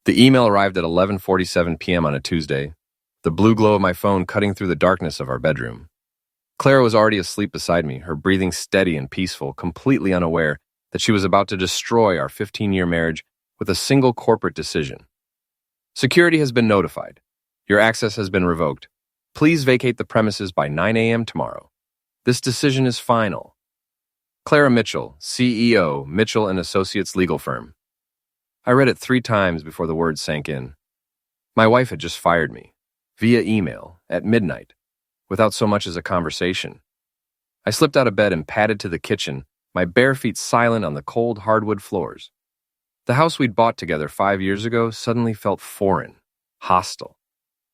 The email arrived at 11:47 p.m. on a Tuesday, the blue glow of my phone cutting through the darkness of our bedroom. Clara was already asleep beside me, her breathing steady and peaceful, completely unaware that she was about to destroy our 15-year marriage with a single corporate decision. Security has been notified. Your access has been revoked. Please vacate the premises by 9 a.m. tomorrow. This decision is final. Clara Mitchell, CEO, Mitchell & Associates Legal Firm. I read it 3 times before the words sank in. My wife had just fired me, via email, at midnight, without so much as a conversation. I slipped out of bed and padded to the kitchen, my bare feet silent on the cold hardwood floors. The house we'd bought together 5 years ago suddenly felt foreign, hostile.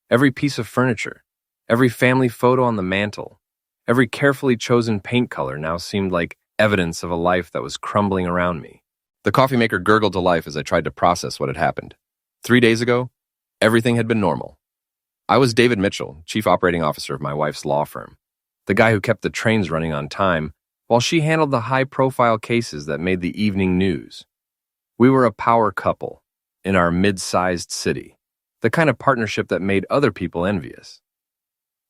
Every piece of furniture, every family photo on the mantel, every carefully chosen paint color now seemed like evidence of a life that was crumbling around me. The coffee maker gurgled to life as I tried to process what had happened. 3 days ago, everything had been normal. I was David Mitchell, chief operating officer of my wife's law firm, the guy who kept the trains running on time while she handled the high-profile cases that made the evening news. We were a power couple in our mid-sized city, the kind of partnership that made other people envious.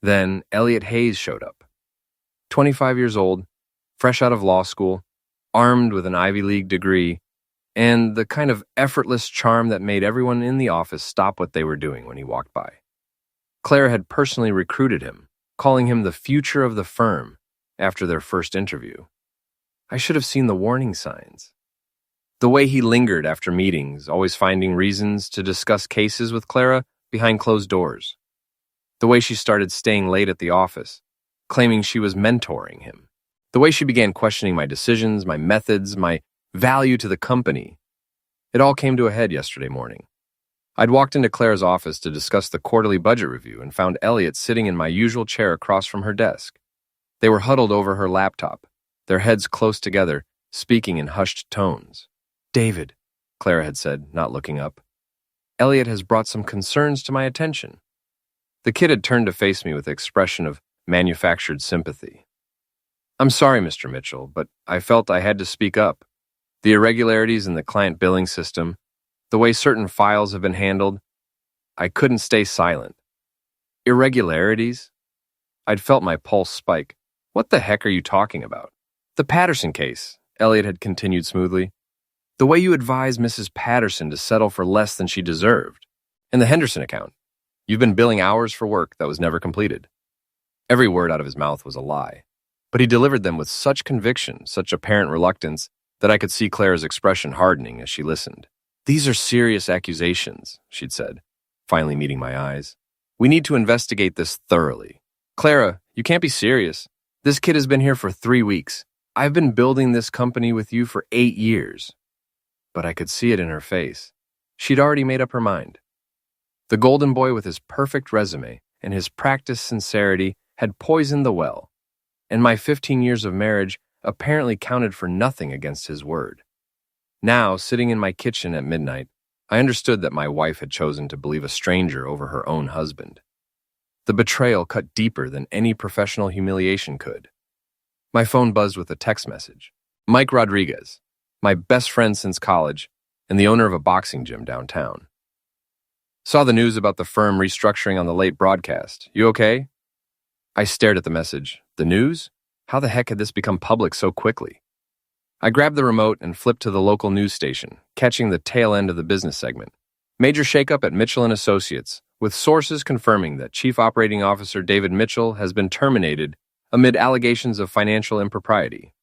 Then Elliot Hayes showed up. 25 years old, fresh out of law school, armed with an Ivy League degree, and the kind of effortless charm that made everyone in the office stop what they were doing when he walked by. Claire had personally recruited him, calling him the future of the firm after their first interview. I should have seen the warning signs. The way he lingered after meetings, always finding reasons to discuss cases with Clara behind closed doors. The way she started staying late at the office, claiming she was mentoring him. The way she began questioning my decisions, my methods, my value to the company. It all came to a head yesterday morning. I'd walked into Claire's office to discuss the quarterly budget review and found Elliot sitting in my usual chair across from her desk. They were huddled over her laptop, their heads close together, speaking in hushed tones. "David," Clara had said, not looking up. "Elliot has brought some concerns to my attention." The kid had turned to face me with an expression of manufactured sympathy. "I'm sorry, Mr. Mitchell, but I felt I had to speak up. The irregularities in the client billing system, the way certain files have been handled, I couldn't stay silent." "Irregularities?" I'd felt my pulse spike. "What the heck are you talking about?" "The Patterson case," Elliot had continued smoothly. "The way you advised Mrs. Patterson to settle for less than she deserved. And the Henderson account. You've been billing hours for work that was never completed." Every word out of his mouth was a lie, but he delivered them with such conviction, such apparent reluctance, that I could see Clara's expression hardening as she listened. "These are serious accusations," she'd said, finally meeting my eyes. "We need to investigate this thoroughly. Clara, you can't be serious. This kid has been here for 3 weeks. I've been building this company with you for 8 years. But I could see it in her face. She'd already made up her mind. The golden boy with his perfect resume and his practiced sincerity had poisoned the well, and my 15 years of marriage apparently counted for nothing against his word. Now, sitting in my kitchen at midnight, I understood that my wife had chosen to believe a stranger over her own husband. The betrayal cut deeper than any professional humiliation could. My phone buzzed with a text message. "Mike Rodriguez, my best friend since college, and the owner of a boxing gym downtown. Saw the news about the firm restructuring on the late broadcast. You okay?" I stared at the message. The news? How the heck had this become public so quickly? I grabbed the remote and flipped to the local news station, catching the tail end of the business segment. Major shakeup at Mitchell & Associates, with sources confirming that Chief Operating Officer David Mitchell has been terminated amid allegations of financial impropriety.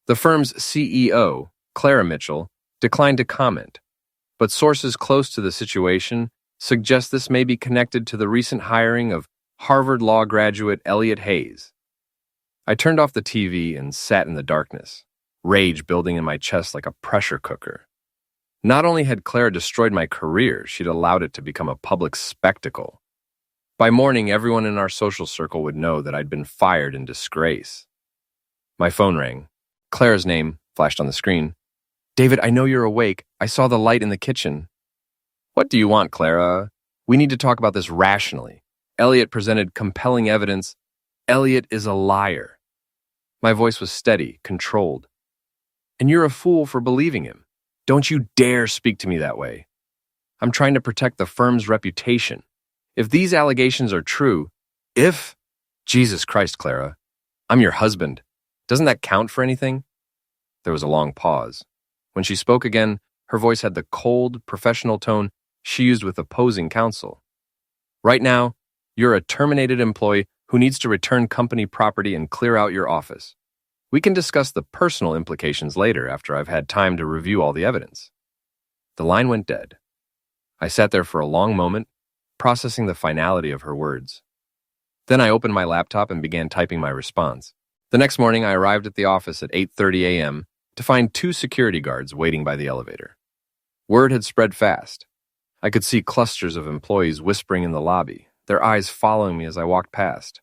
The firm's CEO, Clara Mitchell, declined to comment, but sources close to the situation suggest this may be connected to the recent hiring of Harvard Law graduate Elliot Hayes. I turned off the TV and sat in the darkness, rage building in my chest like a pressure cooker. Not only had Clara destroyed my career, she'd allowed it to become a public spectacle. By morning, everyone in our social circle would know that I'd been fired in disgrace. My phone rang. Clara's name flashed on the screen. "David, I know you're awake. I saw the light in the kitchen." "What do you want, Clara? We need to talk about this rationally." Elliot presented compelling evidence. "Elliot is a liar." My voice was steady, controlled. "And you're a fool for believing him. Don't you dare speak to me that way." I'm trying to protect the firm's reputation. If these allegations are true, Jesus Christ, Clara, I'm your husband. Doesn't that count for anything? There was a long pause. When she spoke again, her voice had the cold, professional tone she used with opposing counsel. Right now, you're a terminated employee who needs to return company property and clear out your office. We can discuss the personal implications later after I've had time to review all the evidence. The line went dead. I sat there for a long moment, processing the finality of her words. Then I opened my laptop and began typing my response. The next morning, I arrived at the office at 8:30 a.m. to find 2 security guards waiting by the elevator. Word had spread fast. I could see clusters of employees whispering in the lobby, their eyes following me as I walked past.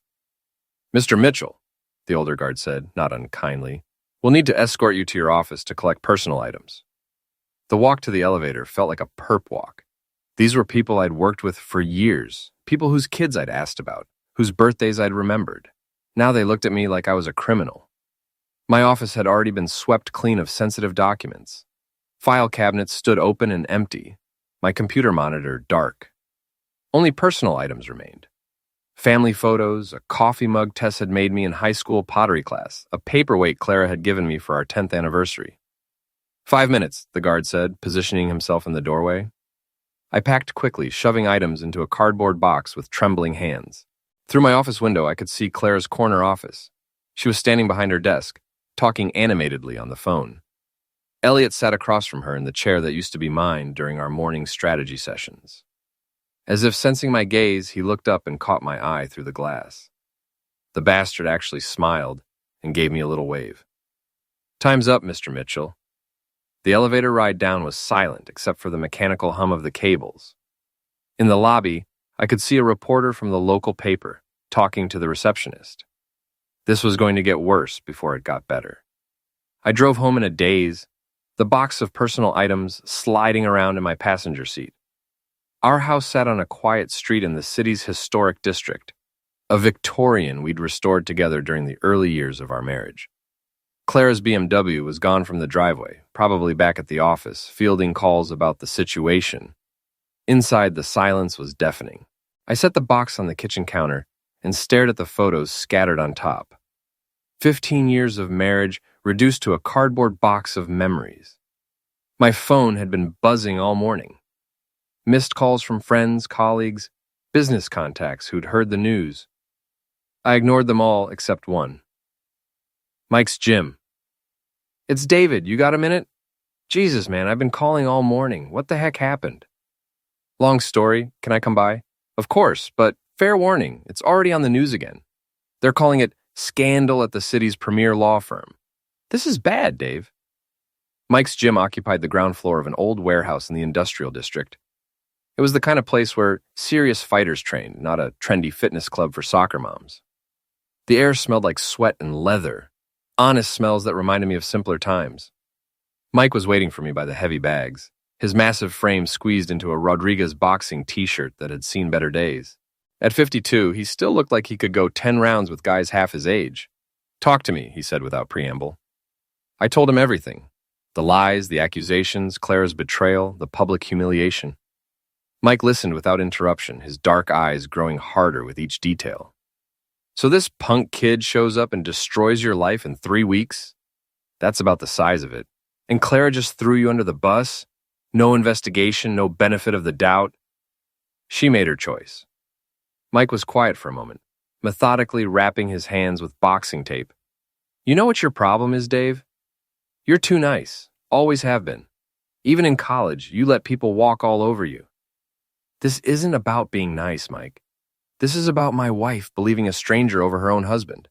"Mr. Mitchell," the older guard said, not unkindly, "we'll need to escort you to your office to collect personal items." The walk to the elevator felt like a perp walk. These were people I'd worked with for years, people whose kids I'd asked about, whose birthdays I'd remembered. Now they looked at me like I was a criminal. My office had already been swept clean of sensitive documents. File cabinets stood open and empty, my computer monitor dark. Only personal items remained. Family photos, a coffee mug Tess had made me in high school pottery class, a paperweight Clara had given me for our 10th anniversary. 5 minutes, the guard said, positioning himself in the doorway. I packed quickly, shoving items into a cardboard box with trembling hands. Through my office window, I could see Claire's corner office. She was standing behind her desk, talking animatedly on the phone. Elliot sat across from her in the chair that used to be mine during our morning strategy sessions. As if sensing my gaze, he looked up and caught my eye through the glass. The bastard actually smiled and gave me a little wave. "Time's up, Mr. Mitchell." The elevator ride down was silent except for the mechanical hum of the cables. In the lobby, I could see a reporter from the local paper talking to the receptionist. This was going to get worse before it got better. I drove home in a daze, the box of personal items sliding around in my passenger seat. Our house sat on a quiet street in the city's historic district, a Victorian we'd restored together during the early years of our marriage. Clara's BMW was gone from the driveway, probably back at the office, fielding calls about the situation. Inside, the silence was deafening. I set the box on the kitchen counter and stared at the photos scattered on top. 15 years of marriage reduced to a cardboard box of memories. My phone had been buzzing all morning. Missed calls from friends, colleagues, business contacts who'd heard the news. I ignored them all except one. "Mike's Jim." "It's David, you got a minute?" "Jesus, man, I've been calling all morning. What the heck happened?" "Long story. Can I come by?" "Of course, but fair warning, it's already on the news again. They're calling it scandal at the city's premier law firm." "This is bad, Dave." Mike's Gym occupied the ground floor of an old warehouse in the industrial district. It was the kind of place where serious fighters trained, not a trendy fitness club for soccer moms. The air smelled like sweat and leather, honest smells that reminded me of simpler times. Mike was waiting for me by the heavy bags, his massive frame squeezed into a Rodriguez boxing t-shirt that had seen better days. At 52, he still looked like he could go 10 rounds with guys half his age. "Talk to me," he said without preamble. I told him everything. The lies, the accusations, Clara's betrayal, the public humiliation. Mike listened without interruption, his dark eyes growing harder with each detail. "So this punk kid shows up and destroys your life in 3 weeks? That's about the size of it. And Clara just threw you under the bus? No investigation, no benefit of the doubt? She made her choice." Mike was quiet for a moment, methodically wrapping his hands with boxing tape. "You know what your problem is, Dave? You're too nice, always have been. Even in college, you let people walk all over you. This isn't about being nice, Mike. This is about my wife believing a stranger over her own husband.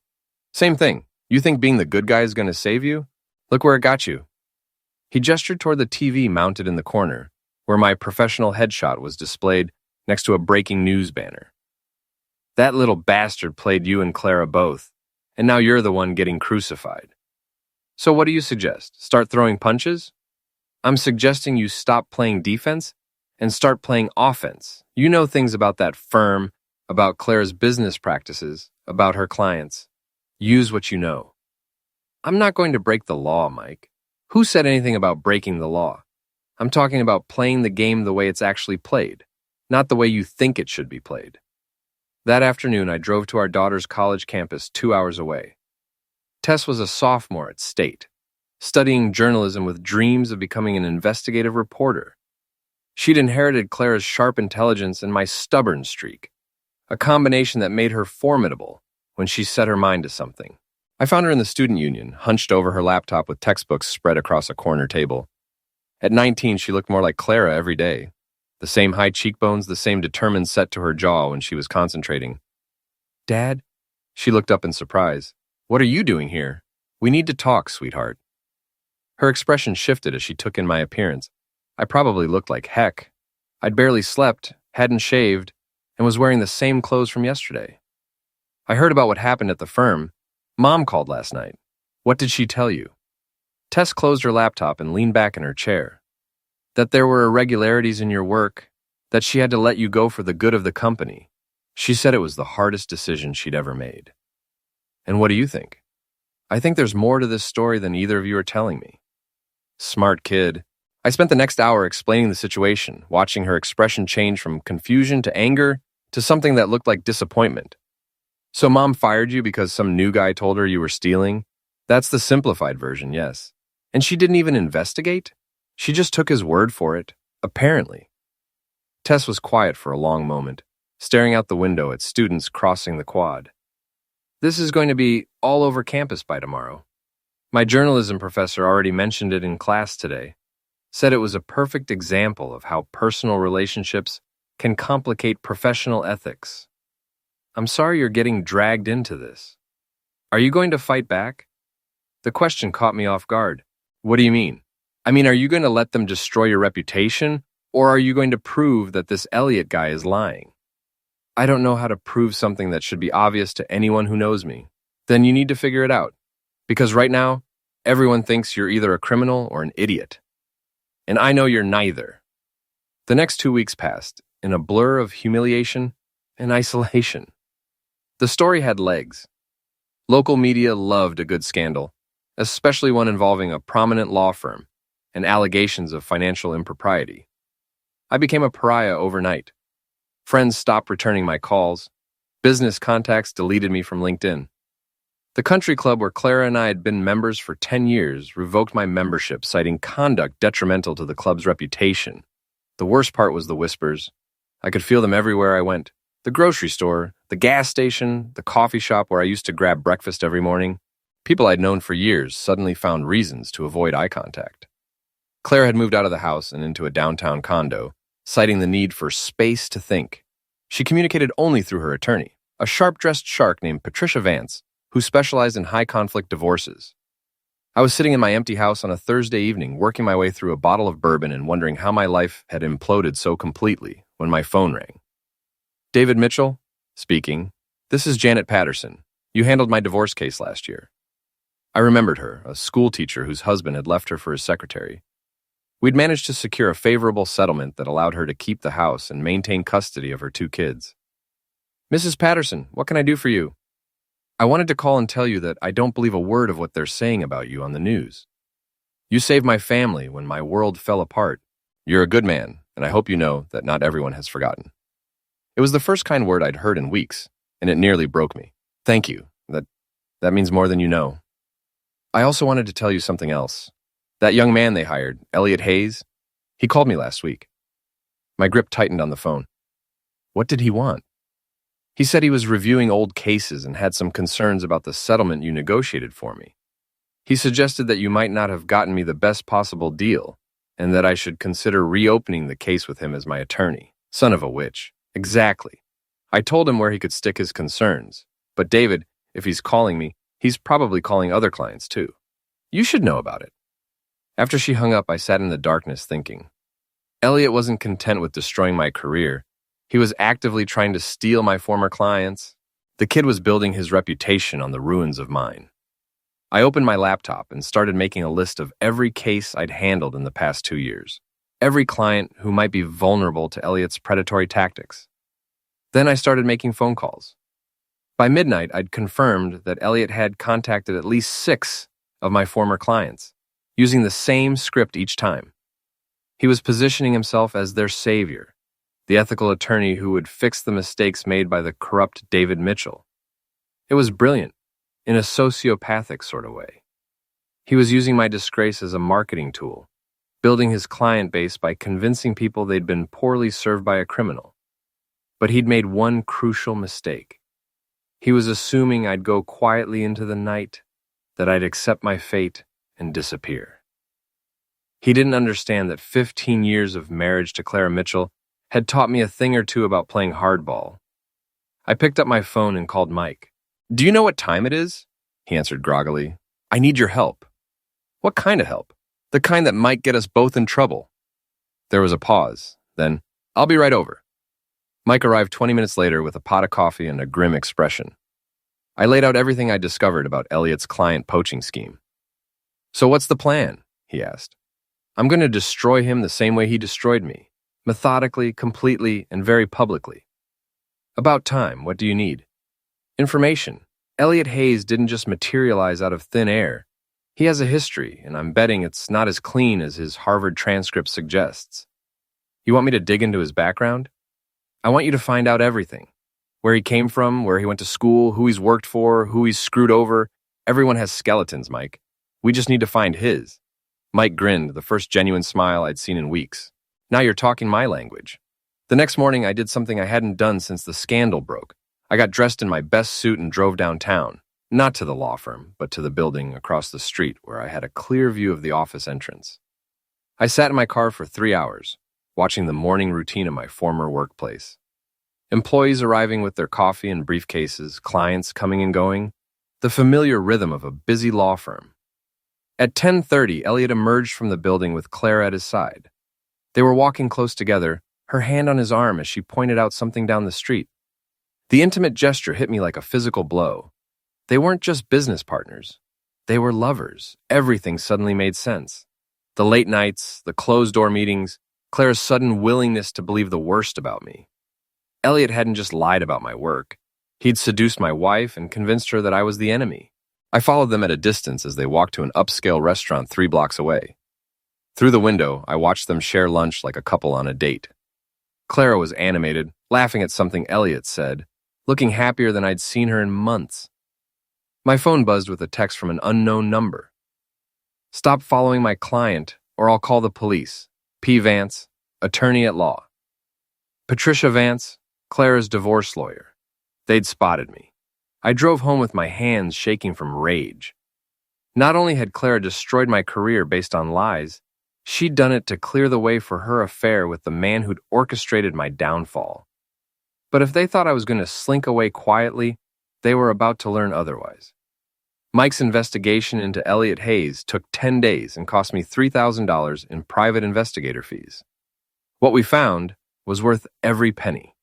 Same thing. You think being the good guy is going to save you? Look where it got you." He gestured toward the TV mounted in the corner, where my professional headshot was displayed next to a breaking news banner. "That little bastard played you and Clara both, and now you're the one getting crucified. So what do you suggest? Start throwing punches?" "I'm suggesting you stop playing defense and start playing offense. You know things about that firm, about Clara's business practices, about her clients. Use what you know." "I'm not going to break the law, Mike. Who said anything about breaking the law?" I'm talking about playing the game the way it's actually played, not the way you think it should be played. That afternoon, I drove to our daughter's college campus 2 hours away. Tess was a sophomore at State, studying journalism with dreams of becoming an investigative reporter. She'd inherited Clara's sharp intelligence and my stubborn streak, a combination that made her formidable when she set her mind to something. I found her in the student union, hunched over her laptop with textbooks spread across a corner table. At 19, she looked more like Clara every day. The same high cheekbones, the same determined set to her jaw when she was concentrating. "Dad?" She looked up in surprise. "What are you doing here? We need to talk, sweetheart." Her expression shifted as she took in my appearance. I probably looked like heck. I'd barely slept, hadn't shaved, and was wearing the same clothes from yesterday. "I heard about what happened at the firm. Mom called last night. What did she tell you?" Tess closed her laptop and leaned back in her chair. "That there were irregularities in your work, that she had to let you go for the good of the company. She said it was the hardest decision she'd ever made." "And what do you think?" "I think there's more to this story than either of you are telling me." Smart kid. I spent the next hour explaining the situation, watching her expression change from confusion to anger to something that looked like disappointment. "So Mom fired you because some new guy told her you were stealing?" "That's the simplified version, yes. And she didn't even investigate? She just took his word for it, apparently." Tess was quiet for a long moment, staring out the window at students crossing the quad. "This is going to be all over campus by tomorrow. My journalism professor already mentioned it in class today. Said it was a perfect example of how personal relationships can complicate professional ethics. I'm sorry you're getting dragged into this. Are you going to fight back?" The question caught me off guard. "What do you mean? I mean, are you going to let them destroy your reputation, or are you going to prove that this Elliot guy is lying?" "I don't know how to prove something that should be obvious to anyone who knows me." "Then you need to figure it out. Because right now, everyone thinks you're either a criminal or an idiot. And I know you're neither." The next 2 weeks passed, in a blur of humiliation and isolation. The story had legs. Local media loved a good scandal, especially one involving a prominent law firm and allegations of financial impropriety. I became a pariah overnight. Friends stopped returning my calls. Business contacts deleted me from LinkedIn. The country club where Clara and I had been members for 10 years revoked my membership, citing conduct detrimental to the club's reputation. The worst part was the whispers. I could feel them everywhere I went. The grocery store, the gas station, the coffee shop where I used to grab breakfast every morning. People I'd known for years suddenly found reasons to avoid eye contact. Claire had moved out of the house and into a downtown condo, citing the need for space to think. She communicated only through her attorney, a sharp-dressed shark named Patricia Vance, who specialized in high-conflict divorces. I was sitting in my empty house on a Thursday evening, working my way through a bottle of bourbon and wondering how my life had imploded so completely when my phone rang. "David Mitchell?" "Speaking. This is Janet Patterson. You handled my divorce case last year." I remembered her, a school teacher whose husband had left her for his secretary. We'd managed to secure a favorable settlement that allowed her to keep the house and maintain custody of her 2 kids. "Mrs. Patterson, what can I do for you?" "I wanted to call and tell you that I don't believe a word of what they're saying about you on the news. You saved my family when my world fell apart. You're a good man, and I hope you know that not everyone has forgotten." It was the first kind word I'd heard in weeks, and it nearly broke me. "Thank you. That means more than you know. I also wanted to tell you something else. That young man they hired, Elliot Hayes, he called me last week." My grip tightened on the phone. "What did he want?" "He said he was reviewing old cases and had some concerns about the settlement you negotiated for me. He suggested that you might not have gotten me the best possible deal, and that I should consider reopening the case with him as my attorney." Son of a witch. Exactly. I told him where he could stick his concerns. But David, if he's calling me, he's probably calling other clients too. You should know about it. After she hung up, I sat in the darkness thinking. Elliot wasn't content with destroying my career. He was actively trying to steal my former clients. The kid was building his reputation on the ruins of mine. I opened my laptop and started making a list of every case I'd handled in the past 2 years. Every client who might be vulnerable to Elliot's predatory tactics. Then I started making phone calls. By midnight, I'd confirmed that Elliot had contacted at least 6 of my former clients, using the same script each time. He was positioning himself as their savior, the ethical attorney who would fix the mistakes made by the corrupt David Mitchell. It was brilliant, in a sociopathic sort of way. He was using my disgrace as a marketing tool, building his client base by convincing people they'd been poorly served by a criminal. But he'd made one crucial mistake. He was assuming I'd go quietly into the night, that I'd accept my fate and disappear. He didn't understand that 15 years of marriage to Clara Mitchell had taught me a thing or two about playing hardball. I picked up my phone and called Mike. "Do you know what time it is?" He answered groggily. "I need your help." "What kind of help?" "The kind that might get us both in trouble." There was a pause. Then, "I'll be right over." Mike arrived 20 minutes later with a pot of coffee and a grim expression. I laid out everything I discovered about Elliot's client poaching scheme. "So what's the plan?" he asked. "I'm going to destroy him the same way he destroyed me, methodically, completely, and very publicly." "About time. What do you need?" "Information. Elliot Hayes didn't just materialize out of thin air. He has a history, and I'm betting it's not as clean as his Harvard transcript suggests. You want me to dig into his background? I want you to find out everything. Where he came from, where he went to school, who he's worked for, who he's screwed over. Everyone has skeletons, Mike. We just need to find his." Mike grinned, the first genuine smile I'd seen in weeks. "Now you're talking my language." The next morning, I did something I hadn't done since the scandal broke. I got dressed in my best suit and drove downtown, not to the law firm, but to the building across the street where I had a clear view of the office entrance. I sat in my car for 3 hours, watching the morning routine of my former workplace. Employees arriving with their coffee and briefcases, clients coming and going, the familiar rhythm of a busy law firm. At 10:30, Elliot emerged from the building with Clara at his side. They were walking close together, her hand on his arm as she pointed out something down the street. The intimate gesture hit me like a physical blow. They weren't just business partners. They were lovers. Everything suddenly made sense. The late nights, the closed-door meetings, Clara's sudden willingness to believe the worst about me. Elliot hadn't just lied about my work. He'd seduced my wife and convinced her that I was the enemy. I followed them at a distance as they walked to an upscale restaurant 3 blocks away. Through the window, I watched them share lunch like a couple on a date. Clara was animated, laughing at something Elliot said, looking happier than I'd seen her in months. My phone buzzed with a text from an unknown number. "Stop following my client, or I'll call the police. P. Vance, attorney at law." Patricia Vance, Clara's divorce lawyer. They'd spotted me. I drove home with my hands shaking from rage. Not only had Clara destroyed my career based on lies, she'd done it to clear the way for her affair with the man who'd orchestrated my downfall. But if they thought I was going to slink away quietly, they were about to learn otherwise. Mike's investigation into Elliot Hayes took 10 days and cost me $3,000 in private investigator fees. What we found was worth every penny.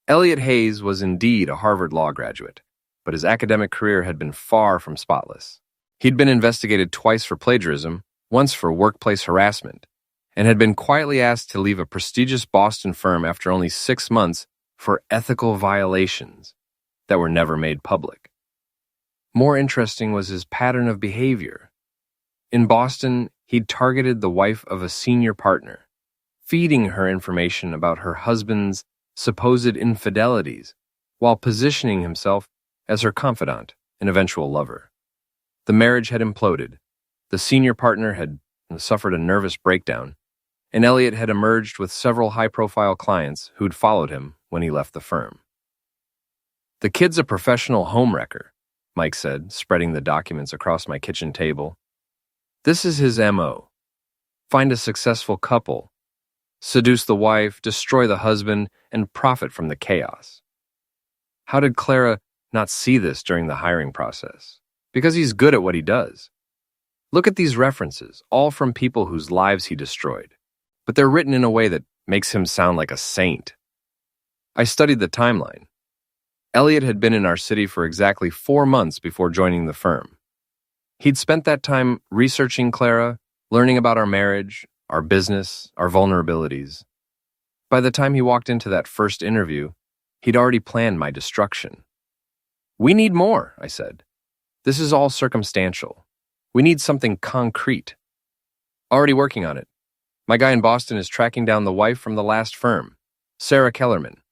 Elliot Hayes was indeed a Harvard law graduate, but his academic career had been far from spotless. He'd been investigated twice for plagiarism, once for workplace harassment, and had been quietly asked to leave a prestigious Boston firm after only 6 months for ethical violations that were never made public. More interesting was his pattern of behavior. In Boston, he'd targeted the wife of a senior partner, feeding her information about her husband's supposed infidelities, while positioning himself as her confidant and eventual lover. The marriage had imploded. The senior partner had suffered a nervous breakdown, and Elliot had emerged with several high-profile clients who'd followed him when he left the firm. "The kid's a professional homewrecker," Mike said, spreading the documents across my kitchen table. "This is his MO. Find a successful couple, seduce the wife, destroy the husband, and profit from the chaos." How did Clara not see this during the hiring process? Because he's good at what he does. Look at these references, all from people whose lives he destroyed, but they're written in a way that makes him sound like a saint. I studied the timeline. Elliot had been in our city for exactly 4 months before joining the firm. He'd spent that time researching Clara, learning about our marriage, our business, our vulnerabilities. By the time he walked into that first interview, he'd already planned my destruction. "We need more," I said. "This is all circumstantial. We need something concrete." "Already working on it. My guy in Boston is tracking down the wife from the last firm, Sarah Kellerman.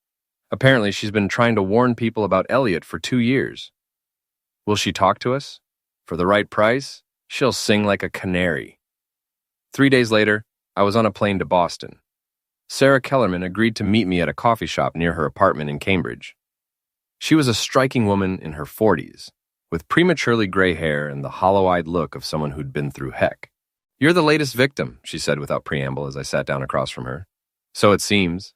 Apparently, she's been trying to warn people about Elliot for 2 years. Will she talk to us? For the right price, she'll sing like a canary. 3 days later, I was on a plane to Boston. Sarah Kellerman agreed to meet me at a coffee shop near her apartment in Cambridge. She was a striking woman in her 40s, with prematurely gray hair and the hollow-eyed look of someone who'd been through heck. "You're the latest victim," she said without preamble as I sat down across from her. "So it seems.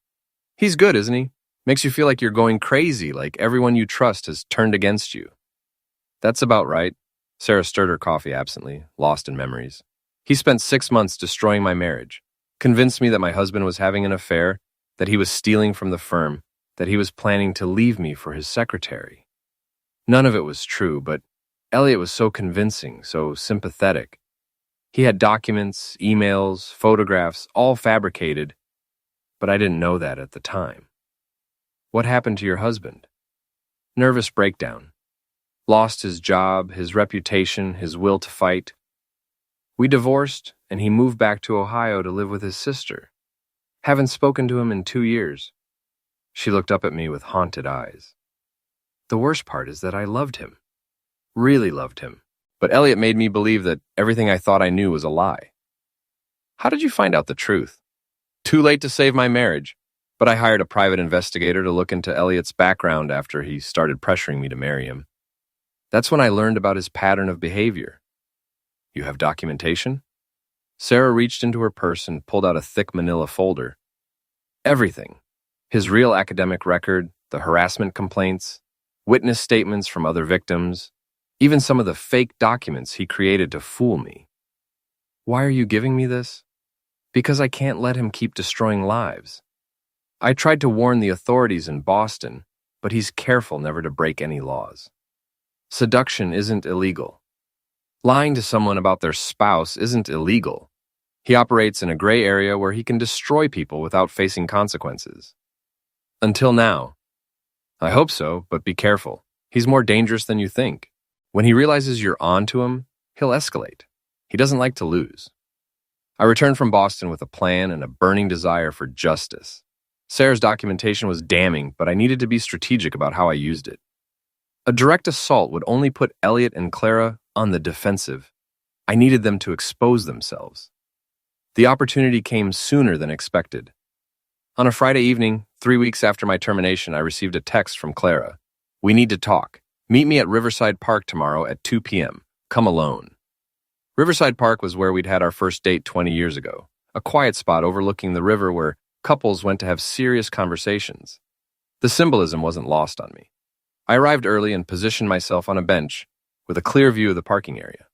He's good, isn't he? Makes you feel like you're going crazy, like everyone you trust has turned against you." "That's about right." Sarah stirred her coffee absently, lost in memories. "He spent 6 months destroying my marriage, convinced me that my husband was having an affair, that he was stealing from the firm, that he was planning to leave me for his secretary. None of it was true, but Elliot was so convincing, so sympathetic. He had documents, emails, photographs, all fabricated, but I didn't know that at the time." "What happened to your husband?" "Nervous breakdown. Lost his job, his reputation, his will to fight. We divorced, and he moved back to Ohio to live with his sister. Haven't spoken to him in 2 years. She looked up at me with haunted eyes. "The worst part is that I loved him. Really loved him. But Elliot made me believe that everything I thought I knew was a lie." "How did you find out the truth?" "Too late to save my marriage, but I hired a private investigator to look into Elliot's background after he started pressuring me to marry him. That's when I learned about his pattern of behavior." "You have documentation?" Sarah reached into her purse and pulled out a thick manila folder. "Everything. His real academic record, the harassment complaints, witness statements from other victims, even some of the fake documents he created to fool me." "Why are you giving me this?" "Because I can't let him keep destroying lives. I tried to warn the authorities in Boston, but he's careful never to break any laws. Seduction isn't illegal. Lying to someone about their spouse isn't illegal. He operates in a gray area where he can destroy people without facing consequences. Until now. I hope so, but be careful. He's more dangerous than you think. When he realizes you're on to him, he'll escalate. He doesn't like to lose." I returned from Boston with a plan and a burning desire for justice. Sarah's documentation was damning, but I needed to be strategic about how I used it. A direct assault would only put Elliot and Clara on the defensive. I needed them to expose themselves. The opportunity came sooner than expected. On a Friday evening, 3 weeks after my termination, I received a text from Clara. "We need to talk. Meet me at Riverside Park tomorrow at 2 p.m. Come alone." Riverside Park was where we'd had our first date 20 years ago, a quiet spot overlooking the river where couples went to have serious conversations. The symbolism wasn't lost on me. I arrived early and positioned myself on a bench with a clear view of the parking area.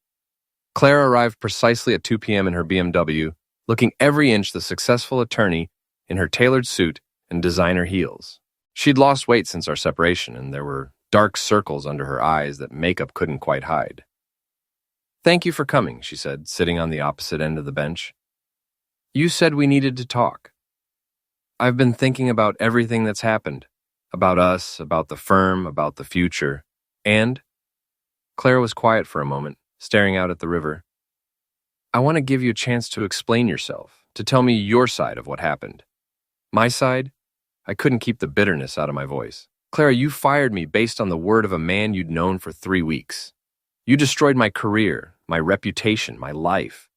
Clara arrived precisely at 2 p.m. in her BMW, looking every inch the successful attorney in her tailored suit and designer heels. She'd lost weight since our separation, and there were dark circles under her eyes that makeup couldn't quite hide. "Thank you for coming," she said, sitting on the opposite end of the bench. "You said we needed to talk. I've been thinking about everything that's happened. About us, about the firm, about the future. And..." Clara was quiet for a moment, staring out at the river. "I want to give you a chance to explain yourself, to tell me your side of what happened." "My side?" I couldn't keep the bitterness out of my voice. "Clara, you fired me based on the word of a man you'd known for 3 weeks. You destroyed my career, my reputation, my life.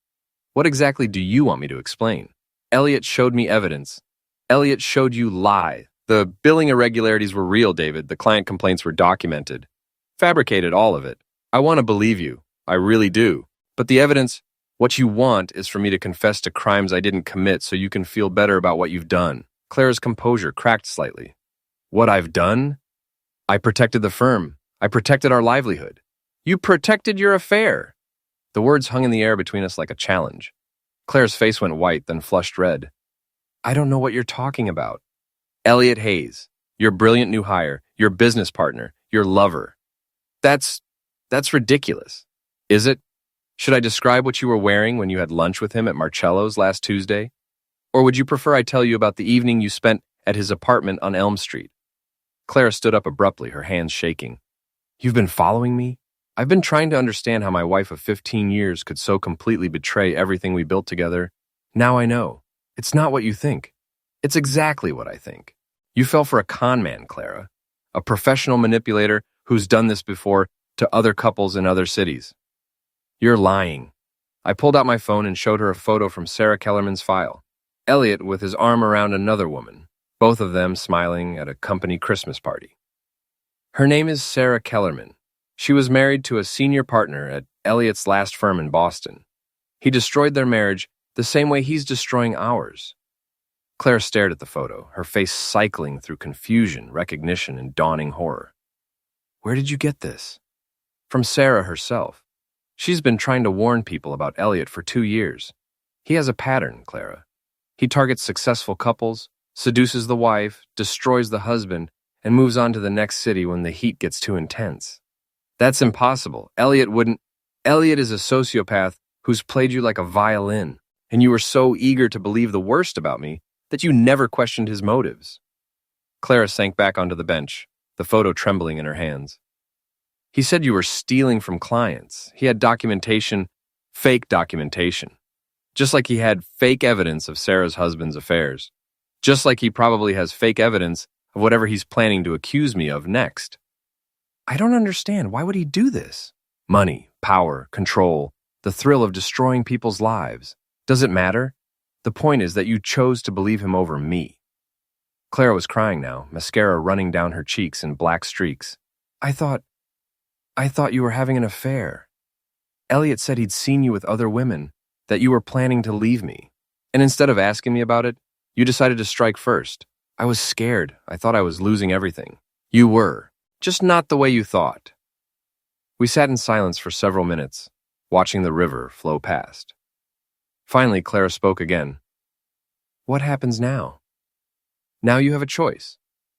What exactly do you want me to explain? Elliot showed me evidence. Elliot showed you lie. The billing irregularities were real, David. The client complaints were documented. Fabricated, all of it. I want to believe you. I really do. But the evidence, what you want is for me to confess to crimes I didn't commit so you can feel better about what you've done." Clara's composure cracked slightly. "What I've done? I protected the firm. I protected our livelihood. You protected your affair." The words hung in the air between us like a challenge. Clara's face went white, then flushed red. "I don't know what you're talking about." "Elliot Hayes, your brilliant new hire, your business partner, your lover. That's ridiculous. Is it? Should I describe what you were wearing when you had lunch with him at Marcello's last Tuesday? Or would you prefer I tell you about the evening you spent at his apartment on Elm Street?" Clara stood up abruptly, her hands shaking. "You've been following me? I've been trying to understand how my wife of 15 years could so completely betray everything we built together, Now I know. It's not what you think. It's exactly what I think. You fell for a con man, Clara. A professional manipulator who's done this before to other couples in other cities. You're lying. I pulled out my phone and showed her a photo from Sarah Kellerman's file. Elliot with his arm around another woman, both of them smiling at a company Christmas party. Her name is Sarah Kellerman. She was married to a senior partner at Elliot's last firm in Boston. He destroyed their marriage the same way he's destroying ours. Claire stared at the photo, her face cycling through confusion, recognition, and dawning horror. Where did you get this? From Sarah herself. She's been trying to warn people about Elliot for 2 years. He has a pattern, Clara. He targets successful couples, seduces the wife, destroys the husband, and moves on to the next city when the heat gets too intense. That's impossible. Elliot is a sociopath who's played you like a violin, and you were so eager to believe the worst about me that you never questioned his motives. Clara sank back onto the bench, the photo trembling in her hands. He said you were stealing from clients. He had documentation, fake documentation. Just like he had fake evidence of Sarah's husband's affairs. Just like he probably has fake evidence of whatever he's planning to accuse me of next. I don't understand. Why would he do this? Money, power, control, the thrill of destroying people's lives. Does it matter? The point is that you chose to believe him over me. Clara was crying now, mascara running down her cheeks in black streaks. I thought you were having an affair. Elliot said he'd seen you with other women, that you were planning to leave me. And instead of asking me about it, you decided to strike first. I was scared. I thought I was losing everything. You were. Just not the way you thought. We sat in silence for several minutes, watching the river flow past. Finally, Clara spoke again. What happens now? Now you have a choice.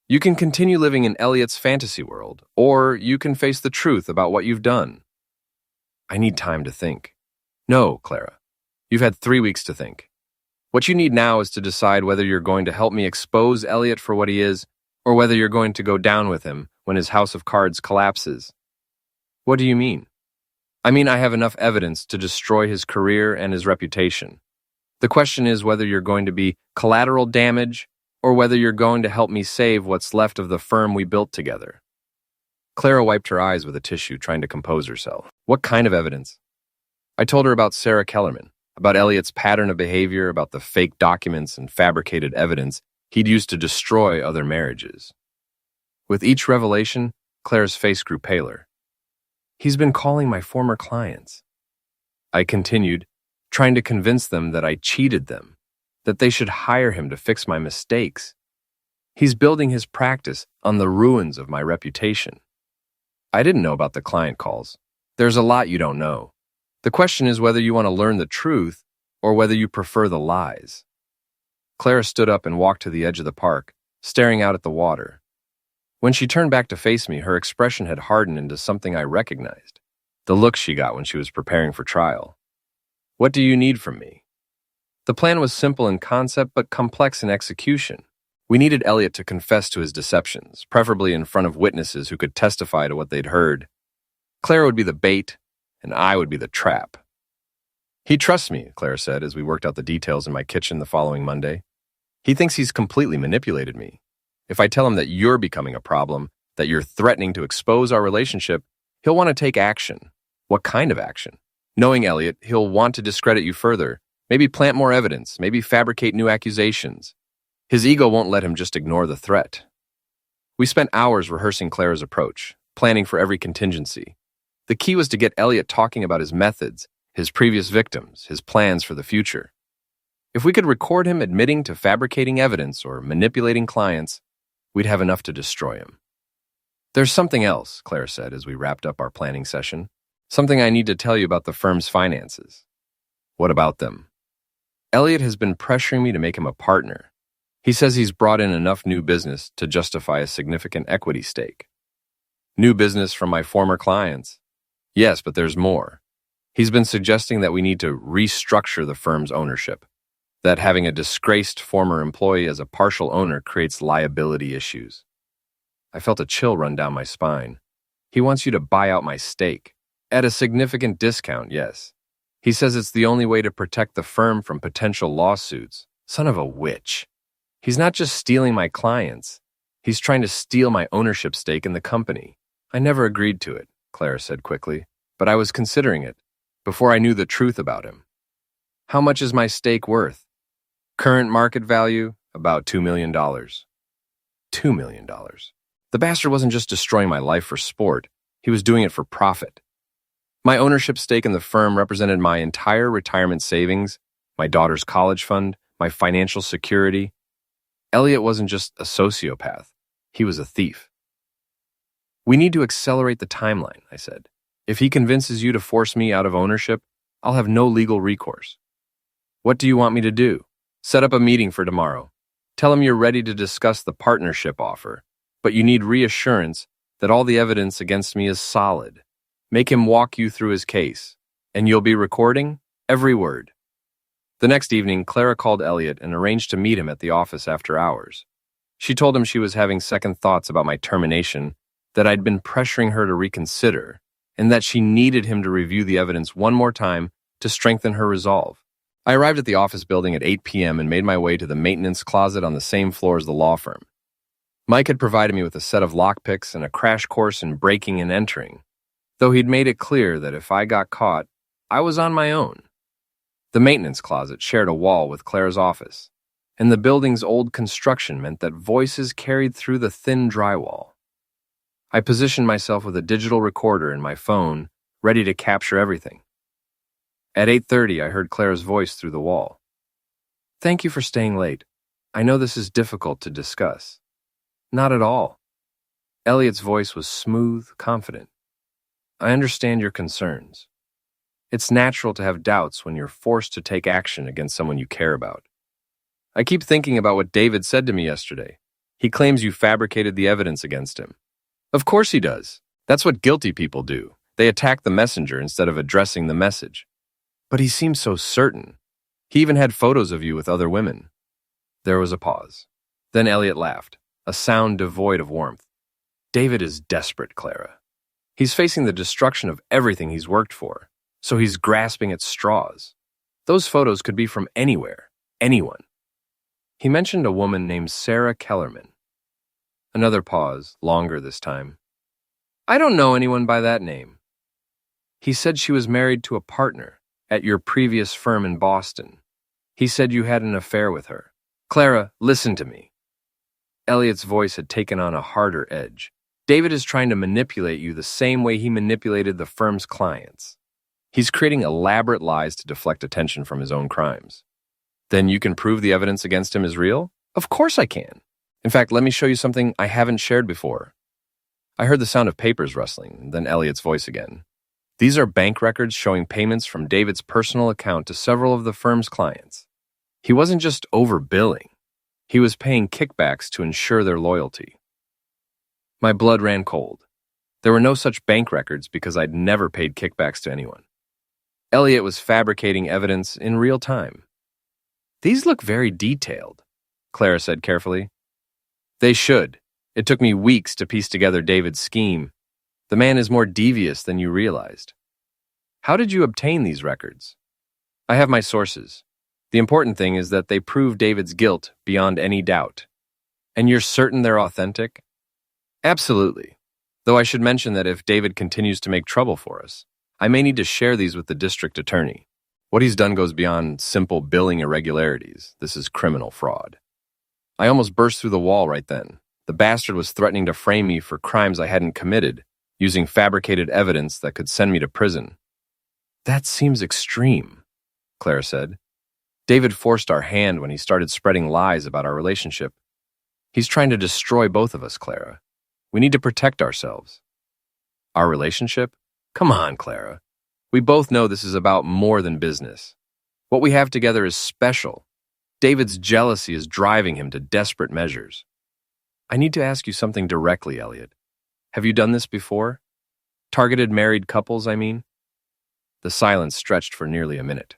You can continue living in Elliot's fantasy world, or you can face the truth about what you've done. I need time to think. No, Clara. You've had 3 weeks to think. What you need now is to decide whether you're going to help me expose Elliot for what he is, or whether you're going to go down with him when his house of cards collapses. What do you mean? I mean, I have enough evidence to destroy his career and his reputation. The question is whether you're going to be collateral damage or whether you're going to help me save what's left of the firm we built together. Clara wiped her eyes with a tissue, trying to compose herself. What kind of evidence? I told her about Sarah Kellerman, about Elliot's pattern of behavior, about the fake documents and fabricated evidence he'd used to destroy other marriages. With each revelation, Clara's face grew paler. He's been calling my former clients. I continued, trying to convince them that I cheated them, that they should hire him to fix my mistakes. He's building his practice on the ruins of my reputation. I didn't know about the client calls. There's a lot you don't know. The question is whether you want to learn the truth or whether you prefer the lies. Clara stood up and walked to the edge of the park, staring out at the water. When she turned back to face me, her expression had hardened into something I recognized, the look she got when she was preparing for trial. What do you need from me? The plan was simple in concept but complex in execution. We needed Elliot to confess to his deceptions, preferably in front of witnesses who could testify to what they'd heard. Clara would be the bait, and I would be the trap. He trusts me, Clara said as we worked out the details in my kitchen the following Monday. He thinks he's completely manipulated me. If I tell him that you're becoming a problem, that you're threatening to expose our relationship, he'll want to take action. What kind of action? Knowing Elliot, he'll want to discredit you further, maybe plant more evidence, maybe fabricate new accusations. His ego won't let him just ignore the threat. We spent hours rehearsing Clara's approach, planning for every contingency. The key was to get Elliot talking about his methods, his previous victims, his plans for the future. If we could record him admitting to fabricating evidence or manipulating clients, we'd have enough to destroy him. There's something else, Clara said as we wrapped up our planning session. Something I need to tell you about the firm's finances. What about them? Elliot has been pressuring me to make him a partner. He says he's brought in enough new business to justify a significant equity stake. New business from my former clients. Yes, but there's more. He's been suggesting that we need to restructure the firm's ownership, that having a disgraced former employee as a partial owner creates liability issues. I felt a chill run down my spine. He wants you to buy out my stake. At a significant discount, yes. He says it's the only way to protect the firm from potential lawsuits. Son of a witch. He's not just stealing my clients. He's trying to steal my ownership stake in the company. I never agreed to it, Clara said quickly, but I was considering it before I knew the truth about him. How much is my stake worth? Current market value, about $2 million. $2 million. The bastard wasn't just destroying my life for sport. He was doing it for profit. My ownership stake in the firm represented my entire retirement savings, my daughter's college fund, my financial security. Elliot wasn't just a sociopath. He was a thief. We need to accelerate the timeline, I said. If he convinces you to force me out of ownership, I'll have no legal recourse. What do you want me to do? Set up a meeting for tomorrow. Tell him you're ready to discuss the partnership offer, but you need reassurance that all the evidence against me is solid. Make him walk you through his case, and you'll be recording every word. The next evening, Clara called Elliot and arranged to meet him at the office after hours. She told him she was having second thoughts about my termination, that I'd been pressuring her to reconsider, and that she needed him to review the evidence one more time to strengthen her resolve. I arrived at the office building at 8 p.m. and made my way to the maintenance closet on the same floor as the law firm. Mike had provided me with a set of lockpicks and a crash course in breaking and entering, though he'd made it clear that if I got caught, I was on my own. The maintenance closet shared a wall with Clara's office, and the building's old construction meant that voices carried through the thin drywall. I positioned myself with a digital recorder in my phone, ready to capture everything. At 8:30, I heard Clara's voice through the wall. Thank you for staying late. I know this is difficult to discuss. Not at all. Elliot's voice was smooth, confident. I understand your concerns. It's natural to have doubts when you're forced to take action against someone you care about. I keep thinking about what David said to me yesterday. He claims you fabricated the evidence against him. Of course he does. That's what guilty people do. They attack the messenger instead of addressing the message. But he seems so certain. He even had photos of you with other women. There was a pause. Then Elliot laughed, a sound devoid of warmth. David is desperate, Clara. He's facing the destruction of everything he's worked for, so he's grasping at straws. Those photos could be from anywhere, anyone. He mentioned a woman named Sarah Kellerman. Another pause, longer this time. I don't know anyone by that name. He said she was married to a partner at your previous firm in Boston. He said you had an affair with her. Clara, listen to me. Elliot's voice had taken on a harder edge. David is trying to manipulate you the same way he manipulated the firm's clients. He's creating elaborate lies to deflect attention from his own crimes. Then you can prove the evidence against him is real? Of course I can. In fact, let me show you something I haven't shared before. I heard the sound of papers rustling, then Elliot's voice again. These are bank records showing payments from David's personal account to several of the firm's clients. He wasn't just overbilling. He was paying kickbacks to ensure their loyalty. My blood ran cold. There were no such bank records because I'd never paid kickbacks to anyone. Elliot was fabricating evidence in real time. These look very detailed, Clara said carefully. They should. It took me weeks to piece together David's scheme. The man is more devious than you realized. How did you obtain these records? I have my sources. The important thing is that they prove David's guilt beyond any doubt. And you're certain they're authentic? Absolutely. Though I should mention that if David continues to make trouble for us, I may need to share these with the district attorney. What he's done goes beyond simple billing irregularities. This is criminal fraud. I almost burst through the wall right then. The bastard was threatening to frame me for crimes I hadn't committed, using fabricated evidence that could send me to prison. That seems extreme, Clara said. David forced our hand when he started spreading lies about our relationship. He's trying to destroy both of us, Clara. We need to protect ourselves. Our relationship? Come on, Clara. We both know this is about more than business. What we have together is special. David's jealousy is driving him to desperate measures. I need to ask you something directly, Elliot. Have you done this before? Targeted married couples, I mean? The silence stretched for nearly a minute.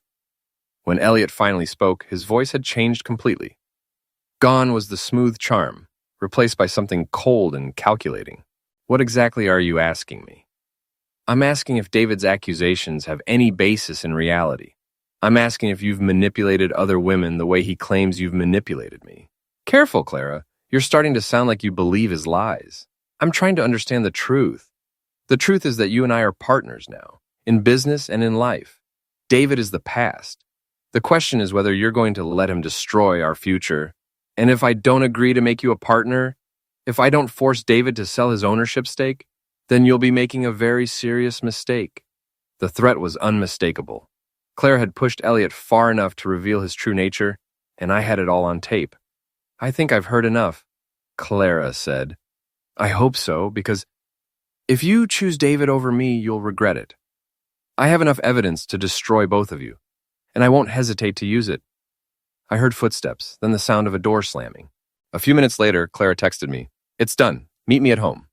When Elliot finally spoke, his voice had changed completely. Gone was the smooth charm, replaced by something cold and calculating. What exactly are you asking me? I'm asking if David's accusations have any basis in reality. I'm asking if you've manipulated other women the way he claims you've manipulated me. Careful, Clara. You're starting to sound like you believe his lies. I'm trying to understand the truth. The truth is that you and I are partners now, in business and in life. David is the past. The question is whether you're going to let him destroy our future. And if I don't agree to make you a partner, if I don't force David to sell his ownership stake, then you'll be making a very serious mistake. The threat was unmistakable. Claire had pushed Elliot far enough to reveal his true nature, and I had it all on tape. I think I've heard enough, Clara said. I hope so, because if you choose David over me, you'll regret it. I have enough evidence to destroy both of you, and I won't hesitate to use it. I heard footsteps, then the sound of a door slamming. A few minutes later, Clara texted me, "It's done. Meet me at home."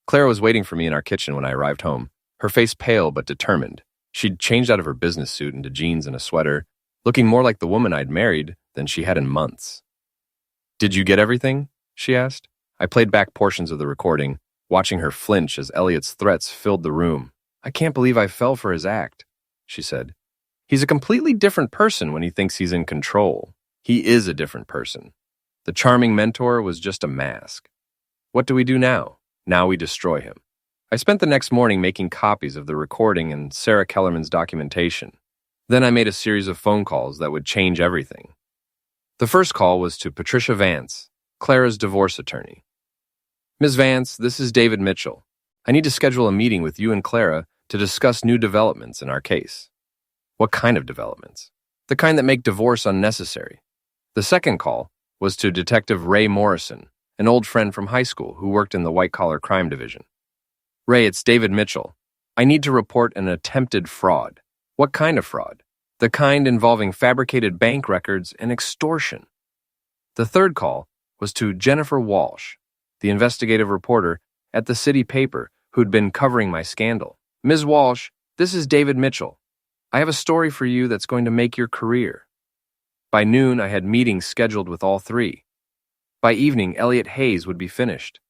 Clara was waiting for me in our kitchen when I arrived home, her face pale but determined. She'd changed out of her business suit into jeans and a sweater, looking more like the woman I'd married than she had in months. "Did you get everything?" she asked. I played back portions of the recording, watching her flinch as Elliot's threats filled the room. "I can't believe I fell for his act," she said. "He's a completely different person when he thinks he's in control. He is a different person. The charming mentor was just a mask. What do we do now? Now we destroy him." I spent the next morning making copies of the recording and Sarah Kellerman's documentation. Then I made a series of phone calls that would change everything. The first call was to Patricia Vance, Clara's divorce attorney. "Ms. Vance, this is David Mitchell. I need to schedule a meeting with you and Clara to discuss new developments in our case." "What kind of developments?" "The kind that make divorce unnecessary." The second call was to Detective Ray Morrison, an old friend from high school who worked in the white-collar crime division. "Ray, it's David Mitchell. I need to report an attempted fraud." "What kind of fraud?" "The kind involving fabricated bank records and extortion." The third call was to Jennifer Walsh, the investigative reporter at the city paper who'd been covering my scandal. "Ms. Walsh, this is David Mitchell. I have a story for you that's going to make your career." By noon, I had meetings scheduled with all three. By evening, Elliot Hayes would be finished.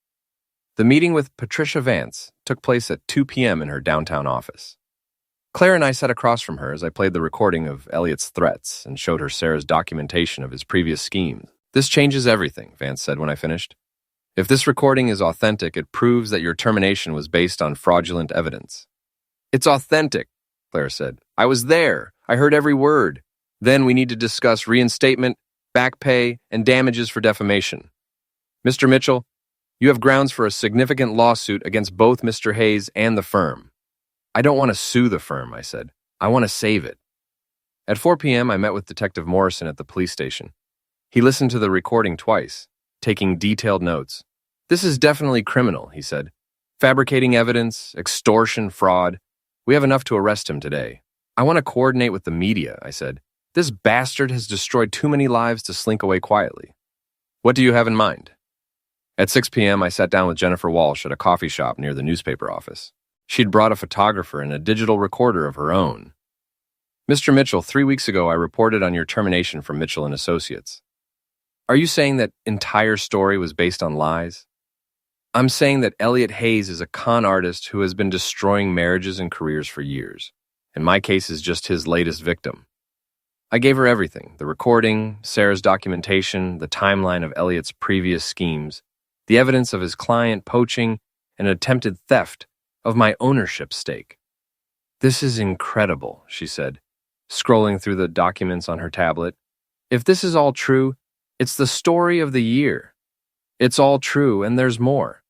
The meeting with Patricia Vance took place at 2 p.m. in her downtown office. Claire and I sat across from her as I played the recording of Elliot's threats and showed her Sarah's documentation of his previous schemes. "This changes everything," Vance said when I finished. "If this recording is authentic, it proves that your termination was based on fraudulent evidence." "It's authentic," Claire said. "I was there. I heard every word. Then we need to discuss reinstatement, back pay, and damages for defamation. Mr. Mitchell, you have grounds for a significant lawsuit against both Mr. Hayes and the firm." "I don't want to sue the firm," I said. "I want to save it." At 4 p.m., I met with Detective Morrison at the police station. He listened to the recording twice, taking detailed notes. "This is definitely criminal," he said. "Fabricating evidence, extortion, fraud. We have enough to arrest him today." "I want to coordinate with the media," I said. "This bastard has destroyed too many lives to slink away quietly." "What do you have in mind?" At 6 p.m., I sat down with Jennifer Walsh at a coffee shop near the newspaper office. She'd brought a photographer and a digital recorder of her own. "Mr. Mitchell, 3 weeks ago I reported on your termination from Mitchell and Associates. Are you saying that entire story was based on lies?" "I'm saying that Elliot Hayes is a con artist who has been destroying marriages and careers for years, and my case is just his latest victim." I gave her everything: the recording, Sarah's documentation, the timeline of Elliot's previous schemes, the evidence of his client poaching, and attempted theft of my ownership stake. "This is incredible," she said, scrolling through the documents on her tablet. "If this is all true, it's the story of the year. It's all true, and there's more."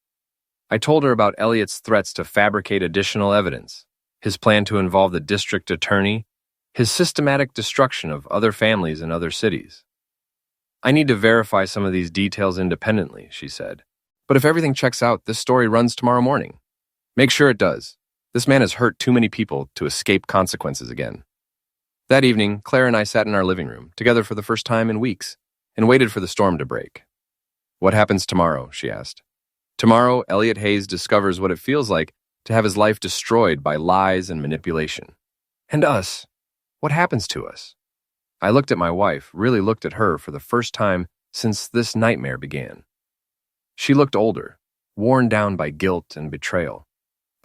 I told her about Elliot's threats to fabricate additional evidence, his plan to involve the district attorney, his systematic destruction of other families in other cities. "I need to verify some of these details independently," she said. "But if everything checks out, this story runs tomorrow morning." "Make sure it does. This man has hurt too many people to escape consequences again." That evening, Claire and I sat in our living room, together for the first time in weeks, and waited for the storm to break. "What happens tomorrow?" she asked. "Tomorrow, Elliot Hayes discovers what it feels like to have his life destroyed by lies and manipulation. And us? What happens to us?" I looked at my wife, really looked at her for the first time since this nightmare began. She looked older, worn down by guilt and betrayal,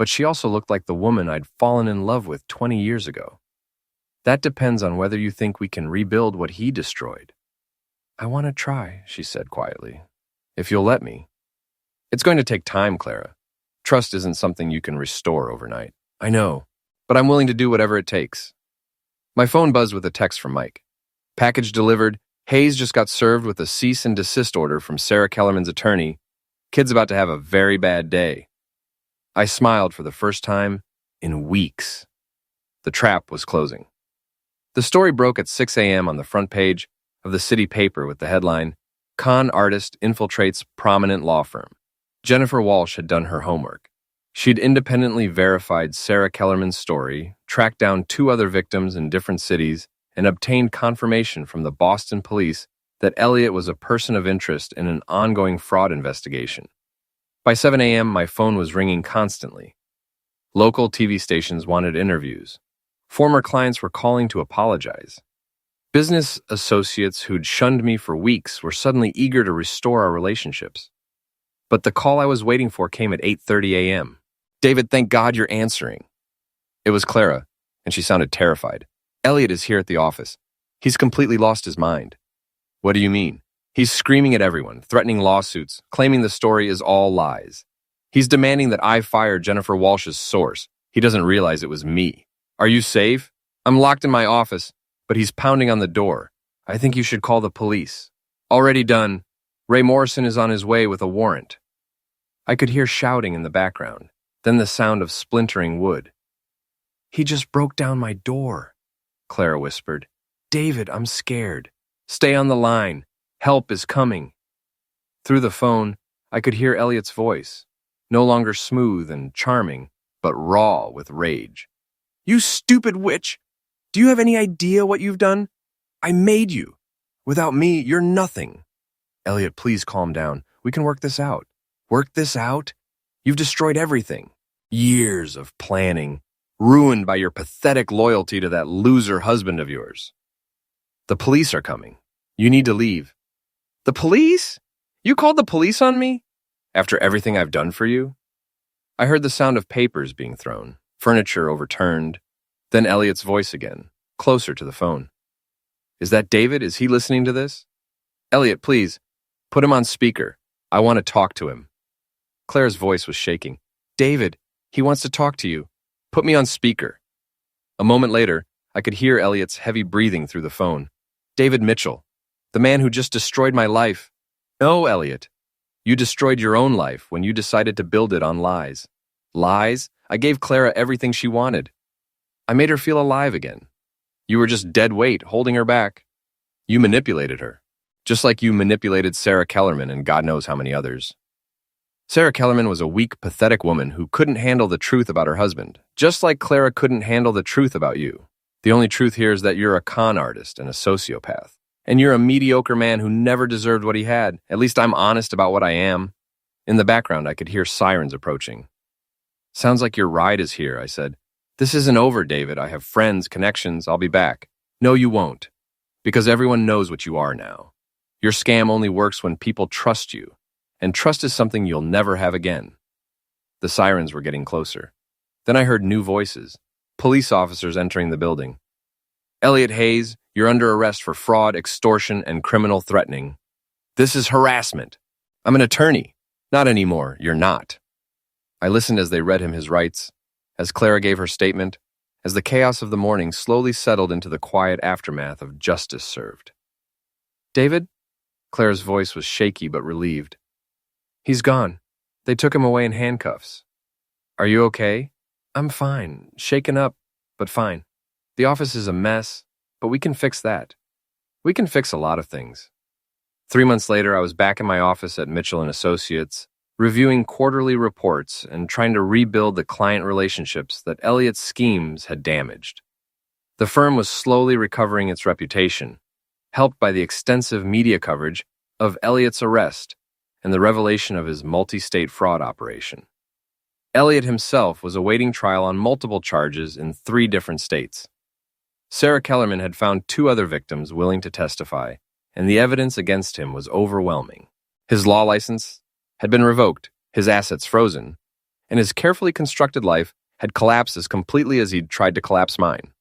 but she also looked like the woman I'd fallen in love with 20 years ago. That depends on whether you think we can rebuild what he destroyed. I want to try, she said quietly. If you'll let me. It's going to take time, Clara. Trust isn't something you can restore overnight. I know, but I'm willing to do whatever it takes. My phone buzzed with a text from Mike. Package delivered. Hayes just got served with a cease and desist order from Sarah Kellerman's attorney. Kid's about to have a very bad day. I smiled for the first time in weeks. The trap was closing. The story broke at 6 a.m. on the front page of the city paper with the headline, Con Artist Infiltrates Prominent Law Firm. Jennifer Walsh had done her homework. She'd independently verified Sarah Kellerman's story, tracked down 2 other victims in different cities, and obtained confirmation from the Boston police that Elliot was a person of interest in an ongoing fraud investigation. By 7 a.m., my phone was ringing constantly. Local TV stations wanted interviews. Former clients were calling to apologize. Business associates who'd shunned me for weeks were suddenly eager to restore our relationships. But the call I was waiting for came at 8:30 a.m. David, thank God you're answering. It was Clara, and she sounded terrified. Elliot is here at the office. He's completely lost his mind. What do you mean? He's screaming at everyone, threatening lawsuits, claiming the story is all lies. He's demanding that I fire Jennifer Walsh's source. He doesn't realize it was me. Are you safe? I'm locked in my office, but he's pounding on the door. I think you should call the police. Already done. Ray Morrison is on his way with a warrant. I could hear shouting in the background, then the sound of splintering wood. He just broke down my door, Clara whispered. David, I'm scared. Stay on the line. Help is coming. Through the phone, I could hear Elliot's voice, no longer smooth and charming, but raw with rage. You stupid witch! Do you have any idea what you've done? I made you. Without me, you're nothing. Elliot, please calm down. We can work this out. Work this out? You've destroyed everything. Years of planning, ruined by your pathetic loyalty to that loser husband of yours. The police are coming. You need to leave. The police? You called the police on me? After everything I've done for you? I heard the sound of papers being thrown, furniture overturned, then Elliot's voice again, closer to the phone. Is that David? Is he listening to this? Elliot, please, put him on speaker. I want to talk to him. Claire's voice was shaking. David, he wants to talk to you. Put me on speaker. A moment later, I could hear Elliot's heavy breathing through the phone. David Mitchell, the man who just destroyed my life. No, Elliot. You destroyed your own life when you decided to build it on lies. Lies? I gave Clara everything she wanted. I made her feel alive again. You were just dead weight, holding her back. You manipulated her, just like you manipulated Sarah Kellerman and God knows how many others. Sarah Kellerman was a weak, pathetic woman who couldn't handle the truth about her husband, just like Clara couldn't handle the truth about you. The only truth here is that you're a con artist and a sociopath. And you're a mediocre man who never deserved what he had. At least I'm honest about what I am. In the background, I could hear sirens approaching. Sounds like your ride is here, I said. This isn't over, David. I have friends, connections. I'll be back. No, you won't. Because everyone knows what you are now. Your scam only works when people trust you. And trust is something you'll never have again. The sirens were getting closer. Then I heard new voices. Police officers entering the building. Elliot Hayes, you're under arrest for fraud, extortion, and criminal threatening. This is harassment. I'm an attorney. Not anymore. You're not. I listened as they read him his rights, as Clara gave her statement, as the chaos of the morning slowly settled into the quiet aftermath of justice served. David? Clara's voice was shaky but relieved. He's gone. They took him away in handcuffs. Are you okay? I'm fine. Shaken up, but fine. The office is a mess, but we can fix that. We can fix a lot of things. 3 months later, I was back in my office at Mitchell & Associates, reviewing quarterly reports and trying to rebuild the client relationships that Elliot's schemes had damaged. The firm was slowly recovering its reputation, helped by the extensive media coverage of Elliot's arrest and the revelation of his multi-state fraud operation. Elliot himself was awaiting trial on multiple charges in 3 different states. Sarah Kellerman had found 2 other victims willing to testify, and the evidence against him was overwhelming. His law license had been revoked, his assets frozen, and his carefully constructed life had collapsed as completely as he'd tried to collapse mine.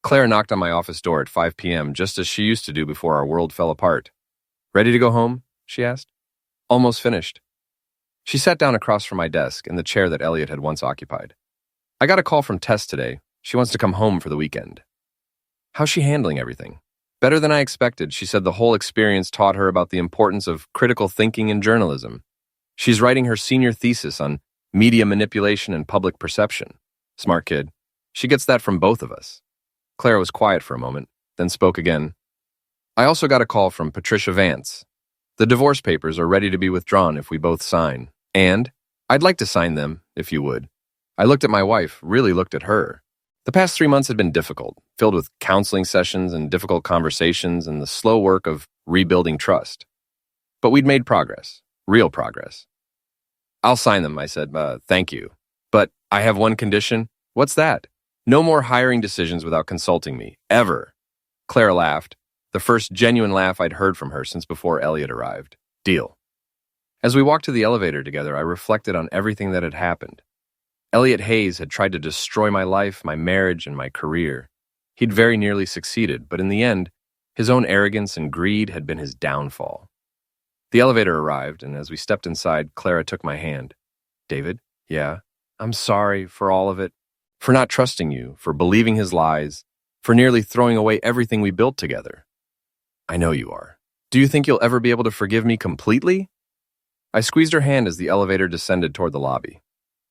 Claire knocked on my office door at 5 p.m., just as she used to do before our world fell apart. "Ready to go home?" she asked. "Almost finished." She sat down across from my desk in the chair that Elliot had once occupied. "I got a call from Tess today. She wants to come home for the weekend." "How's she handling everything?" "Better than I expected. She said the whole experience taught her about the importance of critical thinking in journalism. She's writing her senior thesis on media manipulation and public perception. Smart kid. She gets that from both of us." Claire was quiet for a moment, then spoke again. "I also got a call from Patricia Vance. The divorce papers are ready to be withdrawn if we both sign. And I'd like to sign them, if you would." I looked at my wife, really looked at her. The past 3 months had been difficult, filled with counseling sessions and difficult conversations and the slow work of rebuilding trust. But we'd made progress, real progress. "I'll sign them," I said. Thank you. "But I have one condition." "What's that?" "No more hiring decisions without consulting me, ever." Claire laughed, the first genuine laugh I'd heard from her since before Elliot arrived. "Deal." As we walked to the elevator together, I reflected on everything that had happened. Elliot Hayes had tried to destroy my life, my marriage, and my career. He'd very nearly succeeded, but in the end, his own arrogance and greed had been his downfall. The elevator arrived, and as we stepped inside, Clara took my hand. "David?" "Yeah." "I'm sorry for all of it. For not trusting you, for believing his lies, for nearly throwing away everything we built together." "I know you are. Do you think you'll ever be able to forgive me completely?" I squeezed her hand as the elevator descended toward the lobby.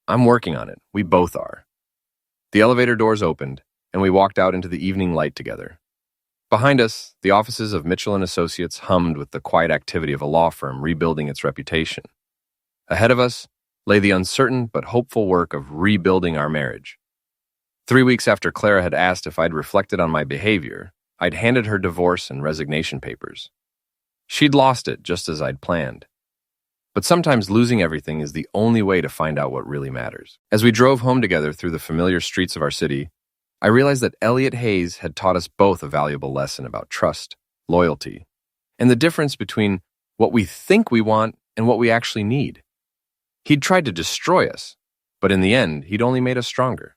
"I'm working on it. We both are." The elevator doors opened, and we walked out into the evening light together. Behind us, the offices of Mitchell & Associates hummed with the quiet activity of a law firm rebuilding its reputation. Ahead of us lay the uncertain but hopeful work of rebuilding our marriage. 3 weeks after Clara had asked if I'd reflected on my behavior, I'd handed her divorce and resignation papers. She'd lost it just as I'd planned. But sometimes losing everything is the only way to find out what really matters. As we drove home together through the familiar streets of our city, I realized that Elliot Hayes had taught us both a valuable lesson about trust, loyalty, and the difference between what we think we want and what we actually need. He'd tried to destroy us, but in the end, he'd only made us stronger.